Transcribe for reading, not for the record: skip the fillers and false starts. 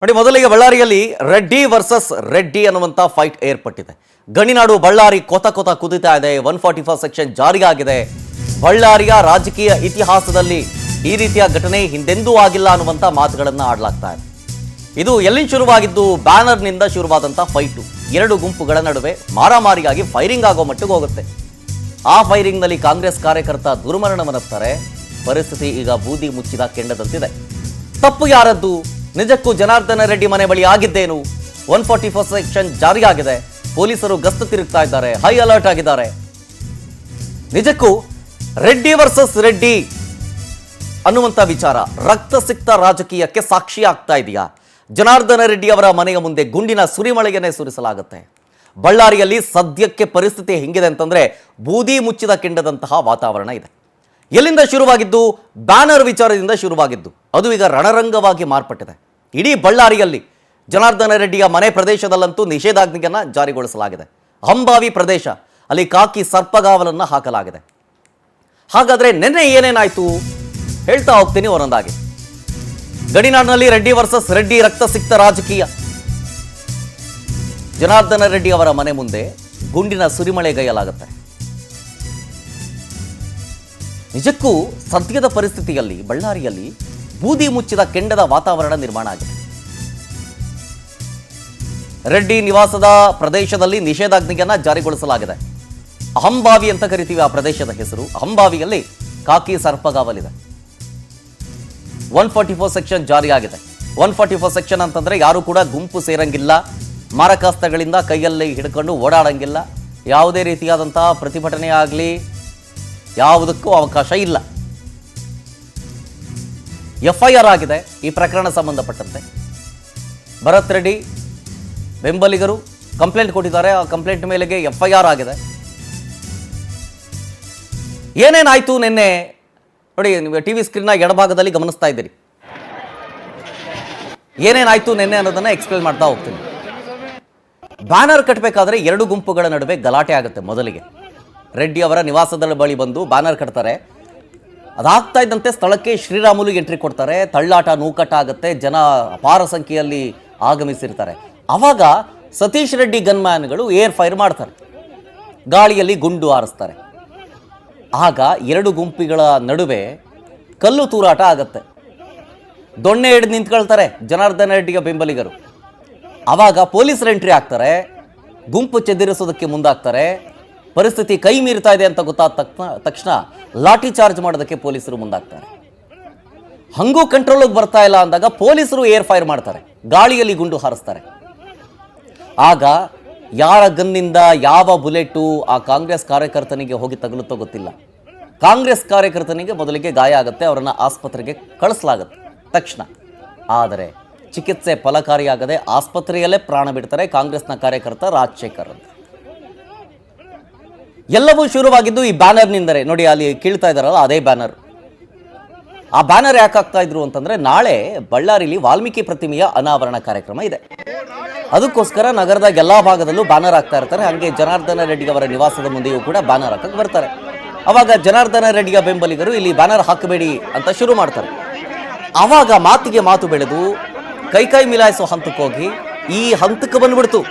ನೋಡಿ, ಮೊದಲಿಗೆ ಬಳ್ಳಾರಿಯಲ್ಲಿ ರೆಡ್ಡಿ ವರ್ಸಸ್ ರೆಡ್ಡಿ ಅನ್ನುವಂಥ ಫೈಟ್ ಏರ್ಪಟ್ಟಿದೆ. ಗಣಿನಾಡು ಬಳ್ಳಾರಿ ಕೊತ ಕೊತ ಕುದಿತಾ ಇದೆ. 144 ಸೆಕ್ಷನ್ ಜಾರಿಯಾಗಿದೆ. ಬಳ್ಳಾರಿಯ ರಾಜಕೀಯ ಇತಿಹಾಸದಲ್ಲಿ ಈ ರೀತಿಯ ಘಟನೆ ಹಿಂದೆಂದೂ ಆಗಿಲ್ಲ ಅನ್ನುವಂಥ ಮಾತುಗಳನ್ನು ಆಡಲಾಗ್ತಾ ಇದೆ. ಇದು ಎಲ್ಲಿಂದ ಶುರುವಾಗಿದ್ದು? ಬ್ಯಾನರ್ನಿಂದ ಶುರುವಾದಂಥ ಫೈಟು. ಎರಡು ಗುಂಪುಗಳ ನಡುವೆ ಮಾರಾಮಾರಿಯಾಗಿ ಫೈರಿಂಗ್ ಆಗೋ ಮಟ್ಟಿಗೆ ಹೋಗುತ್ತೆ. ಆ ಫೈರಿಂಗ್ನಲ್ಲಿ ಕಾಂಗ್ರೆಸ್ ಕಾರ್ಯಕರ್ತ ದುರ್ಮರಣವನ್ನುತ್ತಾರೆ. ಪರಿಸ್ಥಿತಿ ಈಗ ಬೂದಿ ಮುಚ್ಚಿದ ಕೆಂಡದಂತಿದೆ. ತಪ್ಪು ಯಾರದ್ದು? ನಿಜಕ್ಕೂ ಜನಾರ್ದನ ರೆಡ್ಡಿ ಮನೆ ಬಳಿ ಆಗಿದ್ದೇನು? 144 ಸೆಕ್ಷನ್ ಜಾರಿಯಾಗಿದೆ. ಪೊಲೀಸರು ಗಸ್ತು ತಿರುಗ್ತಾ ಇದ್ದಾರೆ, ಹೈ ಅಲರ್ಟ್ ಆಗಿದ್ದಾರೆ. ನಿಜಕ್ಕೂ ರೆಡ್ಡಿ ವರ್ಸಸ್ ರೆಡ್ಡಿ ಅನ್ನುವಂಥ ವಿಚಾರ ರಕ್ತಸಿಕ್ತ ರಾಜಕೀಯಕ್ಕೆ ಸಾಕ್ಷಿ ಆಗ್ತಾ ಇದೆಯಾ? ಜನಾರ್ದನ ರೆಡ್ಡಿ ಅವರ ಮನೆಯ ಮುಂದೆ ಗುಂಡಿನ ಸುರಿಮಳೆಯನ್ನೇ ಸುರಿಸಲಾಗುತ್ತೆ. ಬಳ್ಳಾರಿಯಲ್ಲಿ ಸದ್ಯಕ್ಕೆ ಪರಿಸ್ಥಿತಿ ಹೆಂಗಿದೆ ಅಂತಂದ್ರೆ ಬೂದಿ ಮುಚ್ಚಿದ ಕೆಂಡದಂತಹ ವಾತಾವರಣ ಇದೆ. ಎಲ್ಲಿಂದ ಶುರುವಾಗಿದ್ದು? ಬ್ಯಾನರ್ ವಿಚಾರದಿಂದ ಶುರುವಾಗಿದ್ದು. ಅದು ಈಗ ರಣರಂಗವಾಗಿ ಮಾರ್ಪಟ್ಟಿದೆ. ಇಡೀ ಬಳ್ಳಾರಿಯಲ್ಲಿ ಜನಾರ್ದನ ರೆಡ್ಡಿಯ ಮನೆ ಪ್ರದೇಶದಲ್ಲಂತೂ ನಿಷೇಧಾಜ್ಞೆಯನ್ನು ಜಾರಿಗೊಳಿಸಲಾಗಿದೆ. ಹಂಬಾವಿ ಪ್ರದೇಶ, ಅಲ್ಲಿ ಕಾಕಿ ಸರ್ಪಗಾವಲನ್ನು ಹಾಕಲಾಗಿದೆ. ಹಾಗಾದ್ರೆ ನಿನ್ನೆ ಏನೇನಾಯ್ತು ಹೇಳ್ತಾ ಹೋಗ್ತೀನಿ ಒಂದೊಂದಾಗಿ. ಗಡಿನಾಡಿನಲ್ಲಿ ರೆಡ್ಡಿ ವರ್ಸಸ್ ರೆಡ್ಡಿ ರಕ್ತಸಿಕ್ತ ರಾಜಕೀಯ. ಜನಾರ್ದನ ರೆಡ್ಡಿ ಅವರ ಮನೆ ಮುಂದೆ ಗುಂಡಿನ ಸುರಿಮಳೆಗೈಯಲಾಗುತ್ತೆ. ನಿಜಕ್ಕೂ ಸದ್ಯದ ಪರಿಸ್ಥಿತಿಯಲ್ಲಿ ಬಳ್ಳಾರಿಯಲ್ಲಿ ಬೂದಿ ಮುಚ್ಚಿದ ಕೆಂಡದ ವಾತಾವರಣ ನಿರ್ಮಾಣ ಆಗಿದೆ. ರೆಡ್ಡಿ ನಿವಾಸದ ಪ್ರದೇಶದಲ್ಲಿ ನಿಷೇಧಾಜ್ಞೆಯನ್ನ ಜಾರಿಗೊಳಿಸಲಾಗಿದೆ. ಅಹಂಬಾವಿ ಅಂತ ಕರಿತೀವಿ ಆ ಪ್ರದೇಶದ ಹೆಸರು. ಅಹಂಬಾವಿಯಲ್ಲಿ ಕಾಕಿ ಸರ್ಪಗಾವಲಿದೆ. 144 ಸೆಕ್ಷನ್ ಜಾರಿಯಾಗಿದೆ. 144 ಸೆಕ್ಷನ್ ಅಂತಂದ್ರೆ ಯಾರು ಕೂಡ ಗುಂಪು ಸೇರಂಗಿಲ್ಲ, ಮಾರಕಾಸ್ತ್ರಗಳಿಂದ ಕೈಯಲ್ಲಿ ಹಿಡ್ಕೊಂಡು ಓಡಾಡಂಗಿಲ್ಲ, ಯಾವುದೇ ರೀತಿಯಾದಂತಹ ಪ್ರತಿಭಟನೆ ಆಗಲಿ ಯಾವುದಕ್ಕೂ ಅವಕಾಶ ಇಲ್ಲ. FIR ಆಗಿದೆ ಈ ಪ್ರಕರಣ ಸಂಬಂಧಪಟ್ಟಂತೆ. ಭರತ್ ರೆಡ್ಡಿ ಬೆಂಬಲಿಗರು ಕಂಪ್ಲೇಂಟ್ ಕೊಟ್ಟಿದ್ದಾರೆ. ಆ ಕಂಪ್ಲೇಂಟ್ ಮೇಲೆಗೆ FIR ಆಗಿದೆ. ಏನೇನಾಯ್ತು ನಿನ್ನೆ ನೋಡಿ, ನೀವು ಟಿವಿ ಸ್ಕ್ರೀನ್ನ ಎಡಭಾಗದಲ್ಲಿ ಗಮನಿಸ್ತಾ ಇದ್ದೀರಿ. ಏನೇನಾಯ್ತು ನಿನ್ನೆ ಅನ್ನೋದನ್ನ ಎಕ್ಸ್ಪ್ಲೇನ್ ಮಾಡ್ತಾ ಹೋಗ್ತೀನಿ. ಬ್ಯಾನರ್ ಕಟ್ಟಬೇಕಾದ್ರೆ ಎರಡು ಗುಂಪುಗಳ ನಡುವೆ ಗಲಾಟೆ ಆಗುತ್ತೆ. ಮೊದಲಿಗೆ ರೆಡ್ಡಿ ಅವರ ನಿವಾಸದ ಬಳಿ ಬಂದು ಬ್ಯಾನರ್ ಕಟ್ತಾರೆ. ಅದಾಗ್ತಾ ಇದ್ದಂತೆ ಸ್ಥಳಕ್ಕೆ ಶ್ರೀರಾಮುಲು ಎಂಟ್ರಿ ಕೊಡ್ತಾರೆ. ತಳ್ಳಾಟ ನೂಕಟ ಆಗುತ್ತೆ. ಜನ ಅಪಾರ ಸಂಖ್ಯೆಯಲ್ಲಿ ಆಗಮಿಸಿರ್ತಾರೆ. ಆವಾಗ ಸತೀಶ್ ರೆಡ್ಡಿ ಗನ್ಮ್ಯಾನ್ಗಳು ಏರ್ ಫೈರ್ ಮಾಡ್ತಾರೆ, ಗಾಳಿಯಲ್ಲಿ ಗುಂಡು ಹಾರಿಸ್ತಾರೆ. ಆಗ ಎರಡು ಗುಂಪುಗಳ ನಡುವೆ ಕಲ್ಲು ತೂರಾಟ ಆಗತ್ತೆ. ದೊಣ್ಣೆ ಹಿಡಿದು ನಿಂತ್ಕೊಳ್ತಾರೆ ಜನಾರ್ದನ ರೆಡ್ಡಿಯ ಬೆಂಬಲಿಗರು. ಆವಾಗ ಪೊಲೀಸರು ಎಂಟ್ರಿ ಆಗ್ತಾರೆ, ಗುಂಪು ಚೆದರಿಸೋದಕ್ಕೆ ಮುಂದಾಗ್ತಾರೆ. ಪರಿಸ್ಥಿತಿ ಕೈ ಮೀರ್ತಾ ಇದೆ ಅಂತ ಗೊತ್ತಾದ ತಕ್ಷಣ ಲಾಠಿ ಚಾರ್ಜ್ ಮಾಡೋದಕ್ಕೆ ಪೊಲೀಸರು ಮುಂದಾಗ್ತಾರೆ. ಹಂಗೂ ಕಂಟ್ರೋಲಿಗೆ ಬರ್ತಾ ಇಲ್ಲ ಅಂದಾಗ ಪೊಲೀಸರು ಏರ್ ಫೈರ್ ಮಾಡ್ತಾರೆ, ಗಾಳಿಯಲ್ಲಿ ಗುಂಡು ಹಾರಿಸ್ತಾರೆ. ಆಗ ಯಾರ ಗನ್ನಿಂದ ಯಾವ ಬುಲೆಟು ಆ ಕಾಂಗ್ರೆಸ್ ಕಾರ್ಯಕರ್ತನಿಗೆ ಹೋಗಿ ತಗುಲುತ್ತೋ ಗೊತ್ತಿಲ್ಲ. ಕಾಂಗ್ರೆಸ್ ಕಾರ್ಯಕರ್ತನಿಗೆ ಮೊದಲಿಗೆ ಗಾಯ ಆಗುತ್ತೆ, ಅವರನ್ನು ಆಸ್ಪತ್ರೆಗೆ ಕಳಿಸಲಾಗುತ್ತೆ ತಕ್ಷಣ. ಆದರೆ ಚಿಕಿತ್ಸೆ ಫಲಕಾರಿಯಾಗದೆ ಆಸ್ಪತ್ರೆಯಲ್ಲೇ ಪ್ರಾಣ ಬಿಡ್ತಾರೆ ಕಾಂಗ್ರೆಸ್ನ ಕಾರ್ಯಕರ್ತ ರಾಜಶೇಖರ್ ಅಂತ. ಎಲ್ಲವೂ ಶುರುವಾಗಿದ್ದು ಈ ಬ್ಯಾನರ್ನಿಂದಲೇ. ನೋಡಿ, ಅಲ್ಲಿ ಕೀಳ್ತಾ ಇದ್ದಾರಲ್ಲ ಅದೇ ಬ್ಯಾನರ್. ಆ ಬ್ಯಾನರ್ ಯಾಕೆ ಹಾಕ್ತಾ ಇದ್ರು ಅಂತಂದ್ರೆ, ನಾಳೆ ಬಳ್ಳಾರಿಲಿ ವಾಲ್ಮೀಕಿ ಪ್ರತಿಮೆಯ ಅನಾವರಣ ಕಾರ್ಯಕ್ರಮ ಇದೆ. ಅದಕ್ಕೋಸ್ಕರ ನಗರದ ಎಲ್ಲಾ ಭಾಗದಲ್ಲೂ ಬ್ಯಾನರ್ ಹಾಕ್ತಾ ಇರ್ತಾರೆ. ಹಾಗೆ ಜನಾರ್ದನ ರೆಡ್ಡಿ ಅವರ ನಿವಾಸದ ಮುಂದೆಯೂ ಕೂಡ ಬ್ಯಾನರ್ ಹಾಕಕ್ಕೆ ಬರ್ತಾರೆ. ಅವಾಗ ಜನಾರ್ದನ ರೆಡ್ಡಿಯ ಬೆಂಬಲಿಗರು ಇಲ್ಲಿ ಬ್ಯಾನರ್ ಹಾಕಬೇಡಿ ಅಂತ ಶುರು ಮಾಡ್ತಾರೆ. ಆವಾಗ ಮಾತಿಗೆ ಮಾತು ಬೆಳೆದು ಕೈ ಮಿಲಾಯಿಸೋ ಹಂತಕ್ಕೆ ಹೋಗಿ ಈ ಹಂತಕ್ಕೆ ಬಂದ್ಬಿಡ್ತು.